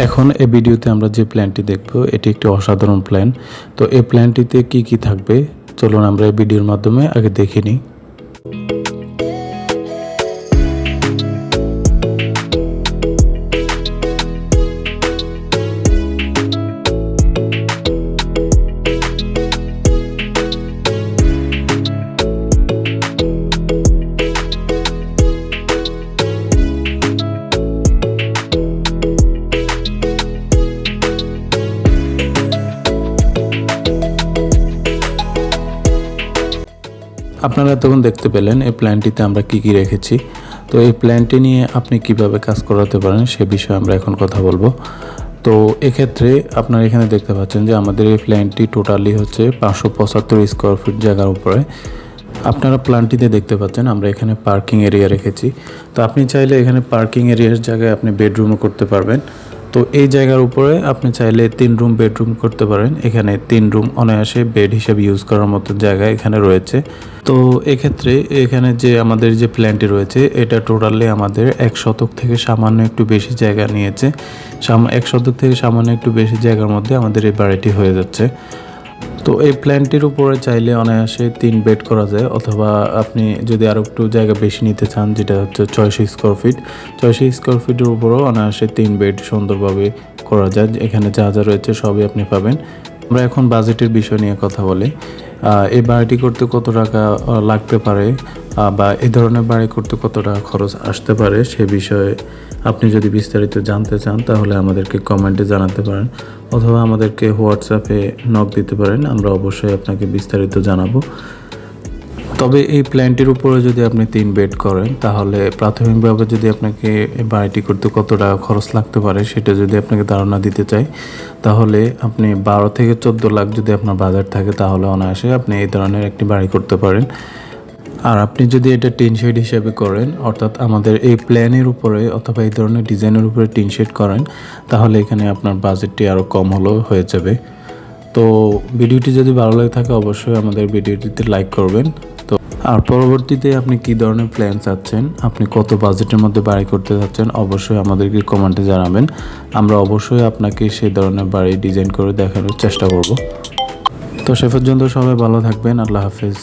এখন এই ভিডিওতে আমরা যে প্ল্যানটি দেখব এটি একটি অসাধারণ প্ল্যান। তো এই প্ল্যানটিতে কি কি থাকবে চলুন আমরা এই ভিডিওর মাধ্যমে আগে দেখে নিই। আপনারা তখন দেখতে পেলেন এই প্ল্যানটিতে আমরা কি কি রেখেছি। তো এই প্ল্যানটি নিয়ে আপনি কিভাবে কাজ করাতে পারেন সে বিষয়ে আমরা এখন কথা বলবো। তো এক্ষেত্রে আপনারা এখানে দেখতে পাচ্ছেন যে আমাদের এই প্ল্যানটি টোটালি হচ্ছে 575 স্কোয়ার ফিট জায়গার উপরে। আপনারা প্ল্যানটিতে দেখতে পাচ্ছেন আমরা এখানে পার্কিং এরিয়া রেখেছি। তো আপনি চাইলে এখানে পার্কিং এরিয়ার জায়গায় আপনি বেডরুমও করতে পারবেন। তো এই জায়গার উপরে আপনি চাইলে 3 রুম বেডরুম করতে পারেন। এখানে 3 রুম অনায়াসে বেড হিসেবে ইউজ করার মতো জায়গা এখানে রয়েছে। তো এক্ষেত্রে এখানে যে আমাদের যে প্ল্যানটি রয়েছে এটা টোটালি আমাদের 1 শতক থেকে সামান্য একটু বেশি জায়গা নিয়েছে। 1 শতক থেকে সামান্য একটু বেশি জায়গার মধ্যে আমাদের এই বাড়িটি হয়ে যাচ্ছে। তো এই প্ল্যানটির উপরে চাইলে অনায়াসে 3 বেড করা যায়, অথবা আপনি যদি আরও একটু জায়গা বেশি নিতে চান যেটা হচ্ছে 600 স্কোয়ার ফিট, 600 স্কোয়ার ফিটের উপরেও অনায়াসে 3 বেড সুন্দরভাবে করা যায়। এখানে যা যা রয়েছে সবই আপনি পাবেন। আমরা এখন বাজেটের বিষয় নিয়ে কথা বলি। এই বাড়িটি করতে কত টাকা লাগতে পারে বা এই ধরনের বাড়ি করতে কত টাকা খরচ আসতে পারে সে বিষয়ে আপনি যদি বিস্তারিত জানতে চান তাহলে আমাদেরকে কমেন্টে জানাতে পারেন, অথবা আমাদেরকে হোয়াটসঅ্যাপে নক দিতে পারেন। আমরা অবশ্যই আপনাকে বিস্তারিত জানাবো। তবে এই প্ল্যানটির উপরে যদি আপনি 3 বেড করেন তাহলে প্রাথমিকভাবে যদি আপনাকে বাড়িটি করতে কত টাকা খরচ লাগতে পারে সেটা যদি আপনাকে ধারণা দিতে চাই তাহলে আপনি 12 থেকে 14 লাখ যদি আপনার বাজেট থাকে তাহলে অনায়াসে আপনি এই ধরনের একটি বাড়ি করতে পারেন। আর আপনি যদি এটা টিন শেড হিসেবে করেন, অর্থাৎ আমাদের এই প্ল্যানের উপরে অথবা এই ধরনের ডিজাইনের উপরে টিন শেড করেন তাহলে এখানে আপনার বাজেটটি আরও কম হলেও হয়ে যাবে। তো ভিডিওটি যদি ভালো লাগে থাকে অবশ্যই আমাদের ভিডিওটিতে লাইক করবেন। তো আর পরবর্তীতে আপনি কি ধরনের প্ল্যান চাচ্ছেন, আপনি কত বাজেটের মধ্যে বাড়ি করতে চাচ্ছেন অবশ্যই আমাদেরকে কমেন্টে জানাবেন। আমরা অবশ্যই আপনাকে সেই ধরনের বাড়ি ডিজাইন করে দেখানোর চেষ্টা করব। তো সে পর্যন্ত সবাই ভালো থাকবেন। আল্লাহ হাফেজ।